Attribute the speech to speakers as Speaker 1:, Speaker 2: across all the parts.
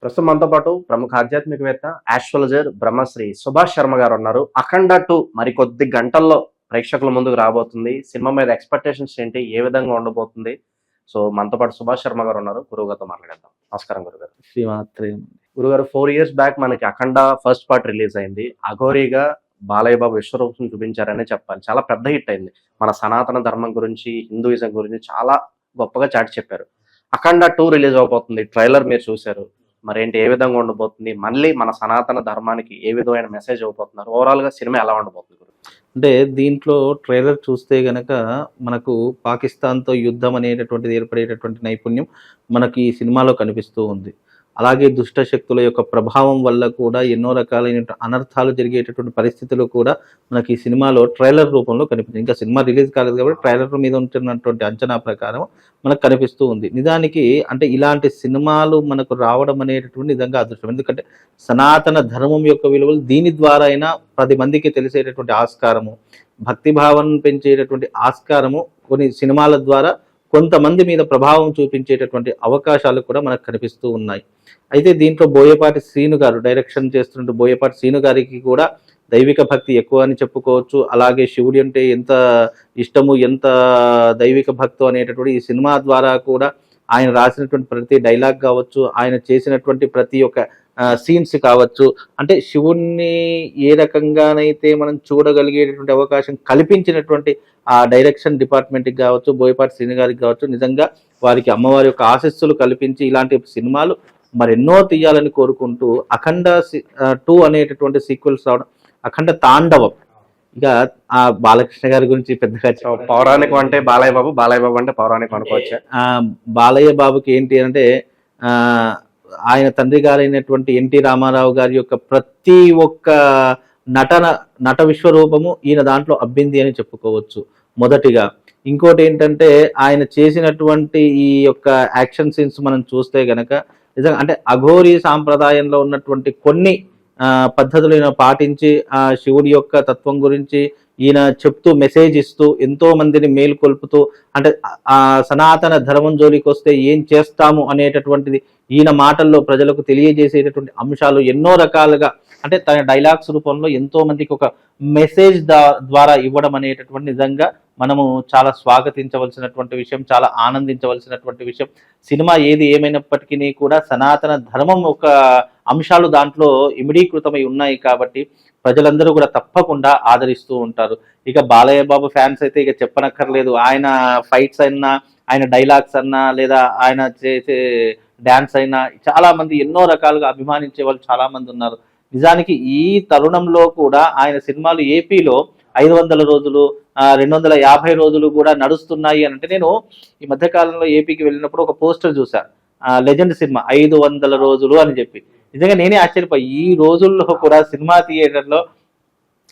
Speaker 1: ప్రస్తుతం మనతో పాటు ప్రముఖ ఆధ్యాత్మికవేత్త, ఆస్ట్రాలజర్ బ్రహ్మశ్రీ సుభాష్ శర్మ గారు ఉన్నారు. 'అఖండ 2' మరికొద్ది గంటల్లో ప్రేక్షకుల ముందుకు రాబోతుంది. సినిమా మీద ఎక్స్‌పెక్టేషన్స్ ఏంటి? ఏ విధంగా ఉండబోతుంది? సో, మనతో పాటు సుభాష్ శర్మ గారు ఉన్నారు. గురువుగారితో మాట్లాడేద్దాం. నమస్కారం గురుగారు.
Speaker 2: శ్రీమాత్రే.
Speaker 1: గురుగారు 4 ఇయర్స్ బ్యాక్ మనకి 'అఖండ' ఫస్ట్ పార్ట్ రిలీజ్ అయింది. అఘోరీగా బాలయ్య బాబు విశ్వరూపం చూపించారనే చెప్పాలి. చాలా పెద్ద హిట్ అయింది. మన సనాతన ధర్మం గురించి, హిందూయిజం గురించి చాలా గొప్పగా చాటి చెప్పారు. 'అఖండ 2' రిలీజ్ అవబోతుంది. ట్రైలర్ మీరు చూసారు. మరేంటి? ఏ విధంగా ఉండబోతుంది? మళ్ళీ మన సనాతన ధర్మానికి ఏ విధమైన మెసేజ్ ఇవ్వబోతున్నారు? ఓవరాల్‌గా సినిమా ఎలా ఉండబోతుంది గురు?
Speaker 2: అంటే దీంట్లో ట్రైలర్ చూస్తే గనక మనకు పాకిస్తాన్‌తో యుద్ధం అనేటటువంటిది ఏర్పడేటటువంటి నైపుణ్యం మనకి ఈ సినిమాలో కనిపిస్తూ ఉంది. అలాగే దుష్ట శక్తుల యొక్క ప్రభావం వల్ల కూడా ఎన్నో రకాలైన అనర్థాలు జరిగేటటువంటి పరిస్థితులు కూడా మనకి ఈ సినిమాలో ట్రైలర్ రూపంలో కనిపిస్తుంది. ఇంకా సినిమా రిలీజ్ కాలేదు కాబట్టి ట్రైలర్ మీద ఉంటున్నటువంటి అంచనా ప్రకారం మనకు కనిపిస్తూ ఉంది. నిజానికి అంటే ఇలాంటి సినిమాలు మనకు రావడం అనేటటువంటి నిజంగా అదృష్టం. ఎందుకంటే సనాతన ధర్మం యొక్క విలువలు దీని ద్వారా అయినా 10 మందికి తెలిసేటటువంటి ఆస్కారము, భక్తి భావన పెంచేటటువంటి ఆస్కారము కొన్ని సినిమాల ద్వారా కొంతమంది మీద ప్రభావం చూపించేటటువంటి అవకాశాలు కూడా మనకు కనిపిస్తూ ఉన్నాయి. అయితే దీంట్లో బోయపాటి శ్రీను గారు డైరెక్షన్ చేస్తున్న బోయపాటి శ్రీను గారికి కూడా దైవిక భక్తి ఎక్కువ అని చెప్పుకోవచ్చు. అలాగే శివుడి అంటే ఎంత ఇష్టము, ఎంత దైవిక భక్తో అనేటటువంటి ఈ సినిమా ద్వారా కూడా ఆయన రాసినటువంటి ప్రతి డైలాగ్ కావచ్చు, ఆయన చేసినటువంటి ప్రతి ఒక్క సీన్స్ కావచ్చు, అంటే శివుణ్ణి ఏ రకంగానైతే మనం చూడగలిగేటటువంటి అవకాశం కల్పించినటువంటి ఆ డైరెక్షన్ డిపార్ట్మెంట్కి కావచ్చు, బోయపాటి శ్రీను గారికి కావచ్చు, నిజంగా వారికి అమ్మవారి యొక్క ఆశీస్సులు కల్పించి ఇలాంటి సినిమాలు మరెన్నో తీయాలని కోరుకుంటూ 'అఖండ 2' అనేటటువంటి సీక్వెల్స్ రావడం, 'అఖండ తాండవం' ఇక ఆ బాలకృష్ణ గారి గురించి పెద్దగా
Speaker 1: పౌరాణికం అంటే బాలయ్య బాబు, బాలయ్య బాబు అంటే పౌరాణికం అనుకోవచ్చా?
Speaker 2: బాలయ్య బాబుకి ఏంటి అంటే ఆయన తండ్రి గారైనటువంటి ఎన్టీ రామారావు గారి యొక్క ప్రతి ఒక్క నట విశ్వరూపము ఈయన దాంట్లో అబ్బింది అని చెప్పుకోవచ్చు మొదటిగా. ఇంకోటి ఏంటంటే ఆయన చేసినటువంటి ఈ యొక్క యాక్షన్ సీన్స్ మనం చూస్తే గనక నిజంగా అంటే అఘోరీ సాంప్రదాయంలో ఉన్నటువంటి కొన్ని పద్ధతులు ఈయన పాటించి ఆ శివుడి యొక్క తత్వం గురించి ఈయన చెప్తూ మెసేజ్ ఇస్తూ ఎంతో మందిని మేల్కొల్పుతూ అంటే ఆ సనాతన ధర్మం జోలికి వస్తే ఏం చేస్తాము అనేటటువంటిది ఈయన మాటల్లో ప్రజలకు తెలియజేసేటటువంటి అంశాలు ఎన్నో రకాలుగా అంటే తన డైలాగ్స్ రూపంలో ఎంతో మందికి ఒక మెసేజ్ ద్వారా ఇవ్వడం అనేటటువంటి నిజంగా మనము చాలా స్వాగతించవలసినటువంటి విషయం, చాలా ఆనందించవలసినటువంటి విషయం. సినిమా ఏది ఏమైనప్పటికీ కూడా సనాతన ధర్మం ఒక అంశాలు దాంట్లో ఇమిడీకృతమై ఉన్నాయి కాబట్టి ప్రజలందరూ కూడా తప్పకుండా ఆదరిస్తూ ఉంటారు. ఇక బాలయ్య బాబు ఫ్యాన్స్ అయితే ఇక చెప్పనక్కర్లేదు. ఆయన ఫైట్స్ అయినా, ఆయన డైలాగ్స్ అన్నా, లేదా ఆయన చేసే డ్యాన్స్ అయినా చాలా మంది ఎన్నో రకాలుగా అభిమానించే వాళ్ళు చాలా మంది ఉన్నారు. నిజానికి ఈ తరుణంలో కూడా ఆయన సినిమాలు ఏపీలో 500 రోజులు 250 రోజులు కూడా నడుస్తున్నాయి అని అంటే, నేను ఈ మధ్యకాలంలో ఏపీకి వెళ్ళినప్పుడు ఒక పోస్టర్ చూశాను, లెజెండ్ సినిమా 500 రోజులు అని చెప్పి. నిజంగా నేనే ఆశ్చర్యపోయి ఈ రోజుల్లో కూడా సినిమా థియేటర్లో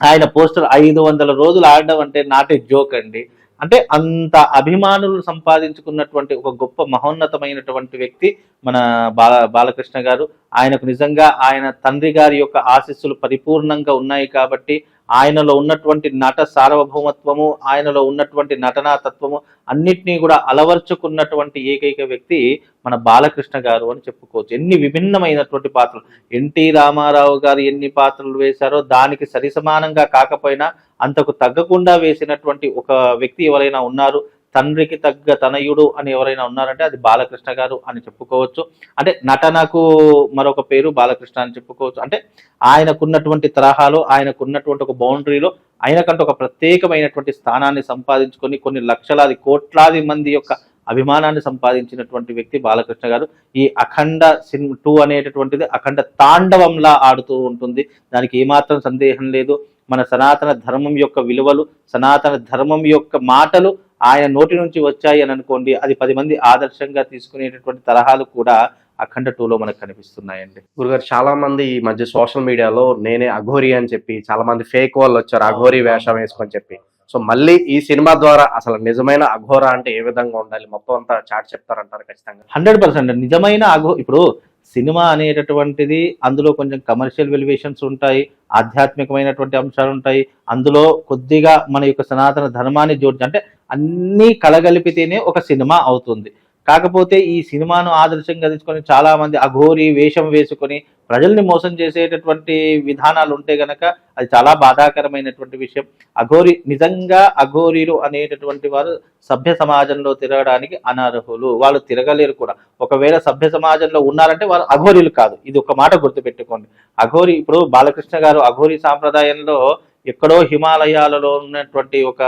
Speaker 2: ఆయన పోస్టర్ 500 రోజులు ఆడడం అంటే నాట్ ఏ జోక్ అండి. అంటే అంత అభిమానులు సంపాదించుకున్నటువంటి ఒక గొప్ప మహోన్నతమైనటువంటి వ్యక్తి మన బాలకృష్ణ గారు. ఆయనకు నిజంగా ఆయన తండ్రి గారి యొక్క ఆశీస్సులు పరిపూర్ణంగా ఉన్నాయి కాబట్టి ఆయనలో ఉన్నటువంటి నట సార్వభౌమత్వము, ఆయనలో ఉన్నటువంటి నటనా తత్వము అన్నిటినీ కూడా అలవర్చుకున్నటువంటి ఏకైక వ్యక్తి మన బాలకృష్ణ గారు అని చెప్పుకోవచ్చు. ఎన్ని విభిన్నమైనటువంటి పాత్రలు, ఎన్టీ రామారావు గారు ఎన్ని పాత్రలు వేశారో దానికి సరిసమానంగా కాకపోయినా అంతకు తగ్గకుండా వేసినటువంటి ఒక వ్యక్తి ఎవరైనా ఉన్నారు, తండ్రికి తగ్గ తనయుడు అని ఎవరైనా ఉన్నారంటే అది బాలకృష్ణ గారు అని చెప్పుకోవచ్చు. అంటే నటనకు మరొక పేరు బాలకృష్ణ అని చెప్పుకోవచ్చు. అంటే ఆయనకున్నటువంటి తరహాలో, ఆయనకున్నటువంటి ఒక బౌండరీలో ఆయనకంటూ ఒక ప్రత్యేకమైనటువంటి స్థానాన్ని సంపాదించుకొని కొన్ని లక్షలాది కోట్లాది మంది యొక్క అభిమానాన్ని సంపాదించినటువంటి వ్యక్తి బాలకృష్ణ గారు. ఈ 'అఖండ 2' అనేటటువంటిది అఖండ తాండవంలా ఆడుతూ ఉంటుంది, దానికి ఏమాత్రం సందేహం లేదు. మన సనాతన ధర్మం యొక్క విలువలు, సనాతన ధర్మం యొక్క మాటలు ఆయన నోటి నుంచి వచ్చాయి అని అనుకోండి, అది 10 మంది ఆదర్శంగా తీసుకునేటటువంటి తరహాలు కూడా 'అఖండ 2'లో మనకు కనిపిస్తున్నాయండి.
Speaker 1: గురుగారు, చాలా మంది ఈ మధ్య సోషల్ మీడియాలో నేనే అఘోరీ అని చెప్పి చాలా మంది ఫేక్ వాళ్ళు వచ్చారు, అఘోరీ వేషం వేసుకొని చెప్పి. సో మళ్ళీ ఈ సినిమా ద్వారా అసలు నిజమైన అఘోరా అంటే ఏ విధంగా ఉండాలి, మొత్తం అంతా చాట్ చెప్తారంటారు ఖచ్చితంగా?
Speaker 2: 100% నిజమైన ఇప్పుడు సినిమా అనేటటువంటిది అందులో కొంచెం కమర్షియల్ వెలివేషన్స్ ఉంటాయి, ఆధ్యాత్మికమైనటువంటి అంశాలు ఉంటాయి, అందులో కొద్దిగా మన యొక్క సనాతన ధర్మాన్ని జోడించి అంటే అన్నీ కలగలిపితేనే ఒక సినిమా అవుతుంది. కాకపోతే ఈ సినిమాను ఆదర్శంగా తీసుకొని చాలా మంది అఘోరి వేషం వేసుకొని ప్రజల్ని మోసం చేసేటటువంటి విధానాలు ఉంటే గనక అది చాలా బాధాకరమైనటువంటి విషయం. నిజంగా అఘోరీలు అనేటటువంటి వారు సభ్య సమాజంలో తిరగడానికి అనర్హులు, వాళ్ళు తిరగలేరు కూడా. ఒకవేళ సభ్య సమాజంలో ఉన్నారంటే వాళ్ళు అఘోరీలు కాదు, ఇది ఒక మాట గుర్తుపెట్టుకోండి. ఇప్పుడు బాలకృష్ణ గారు అఘోరీ సాంప్రదాయంలో ఎక్కడో హిమాలయాలలో ఉన్నటువంటి ఒక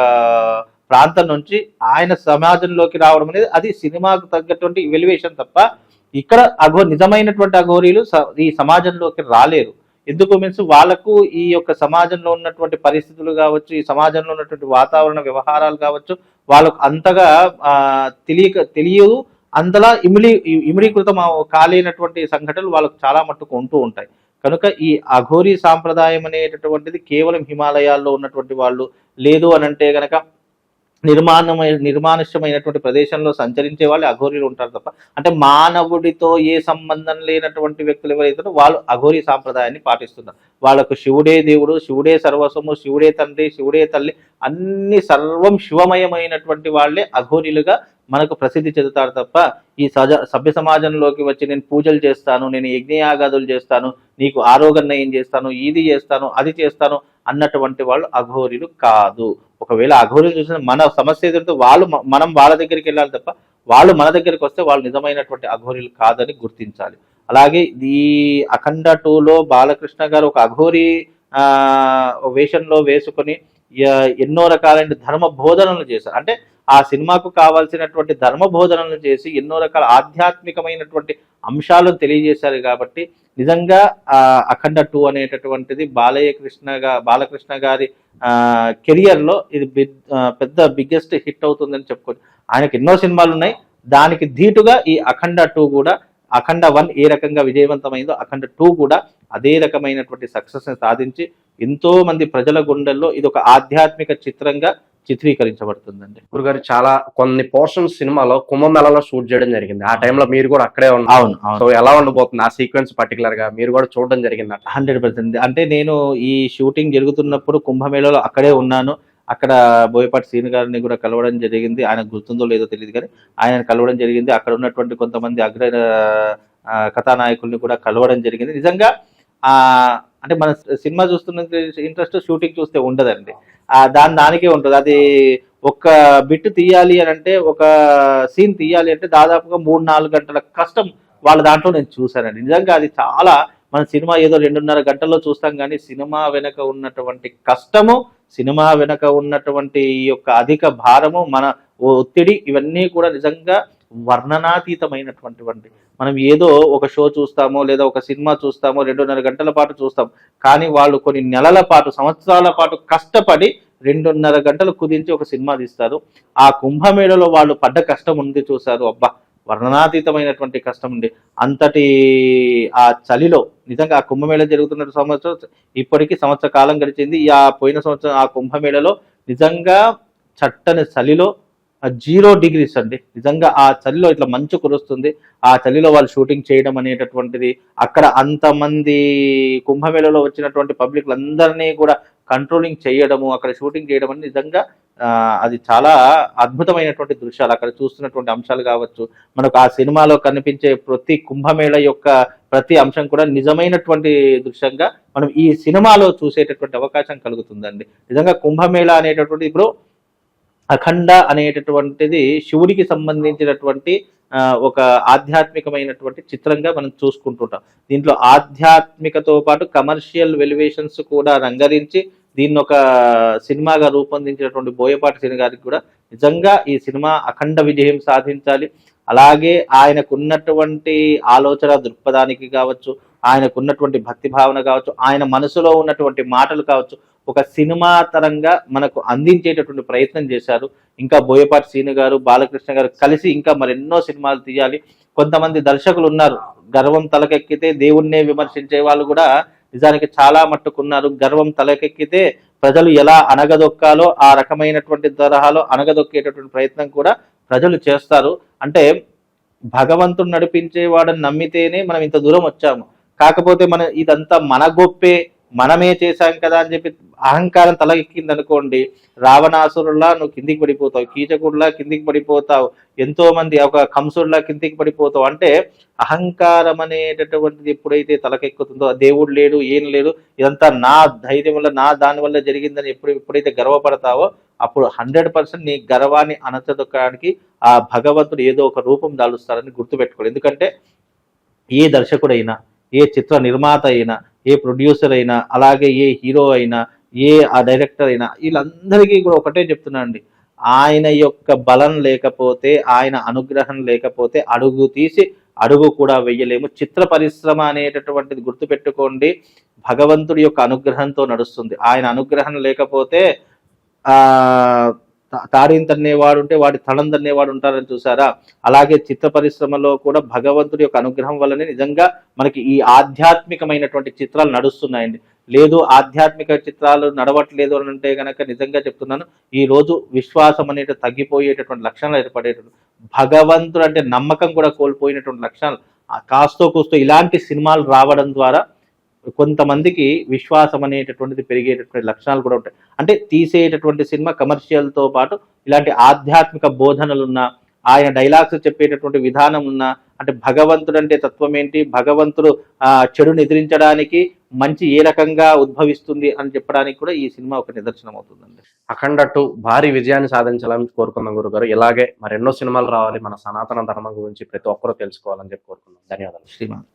Speaker 2: ప్రాంతం నుంచి ఆయన సమాజంలోకి రావడం అనేది అది సినిమాకు తగ్గటువంటి వెలివేషన్ తప్ప ఇక్కడ నిజమైనటువంటి అఘోరీలు ఈ సమాజంలోకి రాలేరు. ఎందుకు మీన్స్ వాళ్ళకు ఈ యొక్క సమాజంలో ఉన్నటువంటి పరిస్థితులు కావచ్చు, ఈ సమాజంలో ఉన్నటువంటి వాతావరణ వ్యవహారాలు కావచ్చు, వాళ్ళకు అంతగా తెలియదు, అంతలా ఇమిడీకృతం కాలేనటువంటి సంఘటనలు వాళ్ళకు చాలా మట్టుకు ఉంటూ ఉంటాయి. కనుక ఈ అఘోరీ సాంప్రదాయం అనేటటువంటిది కేవలం హిమాలయాల్లో ఉన్నటువంటి వాళ్ళు, లేదు అని అంటే గనక నిర్మానుష్యమైనటువంటి ప్రదేశంలో సంచరించే వాళ్ళు అఘోరీలు ఉంటారు తప్ప, అంటే మానవుడితో ఏ సంబంధం లేనటువంటి వ్యక్తులు ఎవరైతే వాళ్ళు అఘోరీ సాంప్రదాయాన్ని పాటిస్తున్నారు. వాళ్ళకు శివుడే దేవుడు, శివుడే సర్వస్వము, శివుడే తండ్రి, శివుడే తల్లి, అన్ని సర్వం శివమయమైనటువంటి వాళ్ళే అఘోరీలుగా మనకు ప్రసిద్ధి చెందుతారు తప్ప ఈ సభ్య సమాజంలోకి వచ్చి నేను పూజలు చేస్తాను, నేను యజ్ఞయాగాదులు చేస్తాను, నీకు ఆరోగ్యం చేస్తాను, ఇది చేస్తాను, అది చేస్తాను అన్నటువంటి వాళ్ళు అఘోరీలు కాదు. ఒకవేళ అఘోరీలు చూసిన మన సమస్య ఎదురుతో మనం వాళ్ళ దగ్గరికి వెళ్ళాలి తప్ప వాళ్ళు మన దగ్గరికి వస్తే వాళ్ళు నిజమైనటువంటి అఘోరీలు కాదని గుర్తించాలి. అలాగే ఈ అఖండ 2లో బాలకృష్ణ గారు ఒక అఘోరీ వేషంలో వేసుకొని ఎన్నో రకాలైన ధర్మ బోధనలు చేశారు. అంటే ఆ సినిమాకు కావాల్సినటువంటి ధర్మ బోధనలు చేసి ఎన్నో రకాల ఆధ్యాత్మికమైనటువంటి అంశాలను తెలియజేశారు. కాబట్టి నిజంగా అఖండ 2 అనేటటువంటిది బాలకృష్ణ గారి కెరియర్లో ఇది పెద్ద బిగ్గెస్ట్ హిట్ అవుతుందని చెప్పుకోవచ్చు. ఆయనకి ఎన్నో సినిమాలు ఉన్నాయి, దానికి ధీటుగా ఈ అఖండ 2 కూడా, అఖండ 1 ఏ రకంగా విజయవంతమైందో అఖండ 2 కూడా అదే రకమైనటువంటి సక్సెస్ ని సాధించి ఎంతో మంది ప్రజల గుండెల్లో ఇది ఒక ఆధ్యాత్మిక చిత్రంగా చిత్రీకరించబడుతుందండి.
Speaker 1: గురుగారు చాలా కొన్ని పోర్షన్స్ సినిమాలో కుంభమేళలో షూట్ చేయడం జరిగింది. ఆ టైంలో మీరు కూడా అక్కడే ఉన్నారు.
Speaker 2: అవును.
Speaker 1: సో ఎలా ఉండబోతుంది ఆ సీక్వెన్స్ పర్టికులర్ గా మీరు కూడా చూడడం జరిగింది?
Speaker 2: 100%. అంటే నేను ఈ షూటింగ్ జరుగుతున్నప్పుడు కుంభమేళలో అక్కడే ఉన్నాను. అక్కడ బోయపాటి శ్రీను గారిని కూడా కలవడం జరిగింది. ఆయన గుర్తుందో లేదో తెలియదు కానీ ఆయన కలవడం జరిగింది. అక్కడ ఉన్నటువంటి కొంతమంది కథానాయకుల్ని కూడా కలవడం జరిగింది. నిజంగా అంటే మన సినిమా చూస్తున్న ఇంట్రెస్ట్ షూటింగ్ చూస్తే ఉండదండి, దానికే ఉంటుంది. అది ఒక బిట్ తీయాలి అని అంటే, ఒక సీన్ తీయాలి అంటే దాదాపుగా 3-4 గంటల కష్టం వాళ్ళ దాంట్లో నేను చూశానండి. నిజంగా అది చాలా, మన సినిమా ఏదో 2.5 గంటల్లో చూస్తాం కానీ సినిమా వెనక ఉన్నటువంటి కష్టము, సినిమా వెనక ఉన్నటువంటి ఈ యొక్క అధిక భారము, మన ఒత్తిడి, ఇవన్నీ కూడా నిజంగా వర్ణనాతీతమైనటువంటి. మనం ఏదో ఒక షో చూస్తామో లేదా ఒక సినిమా చూస్తామో 2.5 గంటల పాటు చూస్తాం, కానీ వాళ్ళు కొన్ని నెలల పాటు, సంవత్సరాల పాటు కష్టపడి 2.5 గంటలు కుదించి ఒక సినిమా తీస్తారు. ఆ కుంభమేళలో వాళ్ళు పడ్డ కష్టం ఉంది చూశారు, అబ్బా వర్ణనాతీతమైనటువంటి కష్టం ఉంది. అంతటి ఆ చలిలో నిజంగా ఆ కుంభమేళ జరుగుతున్న సంవత్సరం, ఇప్పటికీ సంవత్సర కాలం గడిచింది. పోయిన సంవత్సరం ఆ కుంభమేళలో నిజంగా చట్టని చలిలో 0 degrees అండి. నిజంగా ఆ చలిలో ఇట్లా మంచు కురుస్తుంది. ఆ చలిలో వాళ్ళు షూటింగ్ చేయడం అనేటటువంటిది, అక్కడ అంతమంది కుంభమేళలో వచ్చినటువంటి పబ్లిక్లందరినీ కూడా కంట్రోలింగ్ చేయడము, అక్కడ షూటింగ్ చేయడం అనేది నిజంగా అది చాలా అద్భుతమైనటువంటి దృశ్యాలు. అక్కడ చూస్తున్నటువంటి అంశాలు కావచ్చు, మనకు ఆ సినిమాలో కనిపించే ప్రతి కుంభమేళ యొక్క ప్రతి అంశం కూడా నిజమైనటువంటి దృశ్యంగా మనం ఈ సినిమాలో చూసేటటువంటి అవకాశం కలుగుతుందండి. నిజంగా కుంభమేళ అనేటటువంటి, ఇప్పుడు అఖండ అనేటటువంటిది శివుడికి సంబంధించినటువంటి ఒక ఆధ్యాత్మికమైనటువంటి చిత్రంగా మనం చూసుకుంటుంటాం. దీంట్లో ఆధ్యాత్మికతో పాటు కమర్షియల్ వెలివేషన్స్ కూడా రంగరించి దీన్ని ఒక సినిమాగా రూపొందించినటువంటి బోయపాటి శ్రీను గారికి కూడా నిజంగా ఈ సినిమా అఖండ విజయం సాధించాలి. అలాగే ఆయనకున్నటువంటి ఆలోచన దృక్పథానికి కావచ్చు, ఆయనకున్నటువంటి భక్తి భావన కావచ్చు, ఆయన మనసులో ఉన్నటువంటి మాటలు కావచ్చు, ఒక సినిమా తరంగా మనకు అందించేటటువంటి ప్రయత్నం చేశారు. ఇంకా బోయపాటి శ్రీను గారు, బాలకృష్ణ గారు కలిసి ఇంకా మరెన్నో సినిమాలు తీయాలి. కొంతమంది దర్శకులు ఉన్నారు, గర్వం తలకెక్కితే దేవుణ్ణే విమర్శించే వాళ్ళు కూడా నిజానికి చాలా మట్టుకున్నారు. గర్వం తలకెక్కితే ప్రజలు ఎలా అనగదొక్కాలో ఆ రకమైనటువంటి తరహాలో అనగదొక్కేటటువంటి ప్రయత్నం కూడా ప్రజలు చేస్తారు. అంటే భగవంతుడు నడిపించేవాడని నమ్మితేనే మనం ఇంత దూరం వచ్చాము. కాకపోతే ఇదంతా మన గొప్పే, మనమే చేశాం కదా అని చెప్పి అహంకారం తలెక్కింది అనుకోండి, రావణాసురుల్లా నువ్వు కిందికి పడిపోతావు, కీచకుడిలా కిందికి పడిపోతావు, ఎంతో మంది ఒక కంసుడిలా కిందికి పడిపోతావు. అంటే అహంకారం అనేటటువంటిది ఎప్పుడైతే తలకెక్కుతుందో, దేవుడు లేడు ఏం లేదు, ఇదంతా నా ధైర్యం వల్ల నా దాని వల్ల జరిగిందని ఎప్పుడైతే గర్వపడతావో, అప్పుడు 100% నీ గర్వాన్ని అణచదొక్కడానికి ఆ భగవంతుడు ఏదో ఒక రూపం దాలుస్తారని గుర్తుపెట్టుకోవాలి. ఎందుకంటే ఏ దర్శకుడైనా, ఏ చిత్ర నిర్మాత అయినా, ఏ ప్రొడ్యూసర్ అయినా, అలాగే ఏ హీరో అయినా, ఏ ఆ డైరెక్టర్ అయినా, వీళ్ళందరికీ కూడా ఒకటే చెప్తున్నానండి, ఆయన యొక్క బలం లేకపోతే, ఆయన అనుగ్రహం లేకపోతే అడుగు తీసి అడుగు కూడా వెయ్యలేము. చిత్ర పరిశ్రమ అనేటటువంటిది గుర్తుపెట్టుకోండి, భగవంతుడి యొక్క అనుగ్రహంతో నడుస్తుంది. ఆయన అనుగ్రహం లేకపోతే ఆ తాడిని తన్నేవాడు ఉంటే వాడి తడం తన్నేవాడు ఉంటారని చూసారా. అలాగే చిత్ర పరిశ్రమలో కూడా భగవంతుడి యొక్క అనుగ్రహం వల్లనే నిజంగా మనకి ఈ ఆధ్యాత్మికమైనటువంటి చిత్రాలు నడుస్తున్నాయండి. లేదు ఆధ్యాత్మిక చిత్రాలు నడవట్లేదు అని అంటే కనుక నిజంగా చెప్తున్నాను, ఈ రోజు విశ్వాసం అనేది తగ్గిపోయేటటువంటి లక్షణాలు ఏర్పడేటటువంటి, భగవంతుడు అంటే నమ్మకం కూడా కోల్పోయినటువంటి లక్షణాలు కాస్తో కూస్తో ఇలాంటి సినిమాలు రావడం ద్వారా కొంతమందికి విశ్వాసం అనేటటువంటిది పెరిగేటటువంటి లక్షణాలు కూడా ఉంటాయి. అంటే తీసేటటువంటి సినిమా కమర్షియల్తో పాటు ఇలాంటి ఆధ్యాత్మిక బోధనలున్న, ఆయన డైలాగ్స్ చెప్పేటటువంటి విధానం ఉన్న, అంటే భగవంతుడు అంటే తత్వం ఏంటి, భగవంతుడు చెడుని ఎదిరించడానికి మంచి ఏ రకంగా ఉద్భవిస్తుంది అని చెప్పడానికి కూడా ఈ సినిమా ఒక నిదర్శనం అవుతుందండి.
Speaker 1: అఖండ 2 భారీ విజయాన్ని సాధించాలని కోరుకుందాం గురుగారు. ఇలాగే మరెన్నో సినిమాలు రావాలి, మన సనాతన ధర్మం గురించి ప్రతి ఒక్కరూ తెలుసుకోవాలని చెప్పి కోరుకుందాం. ధన్యవాదాలు.
Speaker 2: శ్రీమాన్